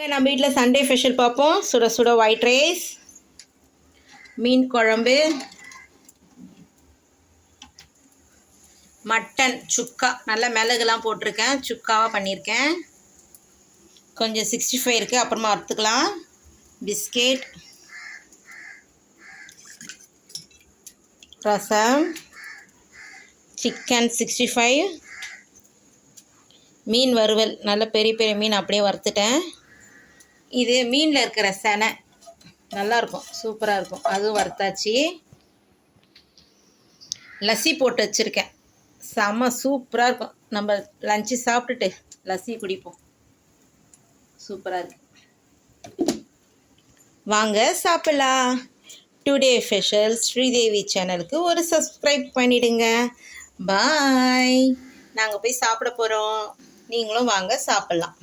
நம்ம வீட்டில் Sunday special பார்ப்போம். சுட சுட ஒயிட் ரைஸ், மீன் குழம்பு, மட்டன் சுக்கா, நல்லா மிளகுலாம் போட்டிருக்கேன், சுக்காவாக பண்ணியிருக்கேன். கொஞ்சம் 65 இருக்குது, அப்புறமா வறுத்துக்கலாம். பிஸ்கெட், ரசம், சிக்கன் 65, மீன் வறுவல், நல்ல பெரிய பெரிய மீன் அப்படியே வறுத்துட்டேன். இது மீனில் இருக்கிற செனை நல்லாயிருக்கும், சூப்பராக இருக்கும், அதுவும் வறுத்தாச்சு. லஸ்ஸி போட்டு வச்சுருக்கேன், செம்ம சூப்பராக இருக்கும். நம்ம லஞ்சு சாப்பிட்டுட்டு லஸ்ஸி குடிப்போம், சூப்பராக இருக்கு. வாங்க சாப்பிடலாம். டுடே ஸ்பெஷல் ஸ்ரீதேவி சேனலுக்கு ஒரு சப்ஸ்கிரைப் பண்ணிவிடுங்க. பாய். நாங்கள் போய் சாப்பிட போகிறோம், நீங்களும் வாங்க சாப்பிட்லாம்.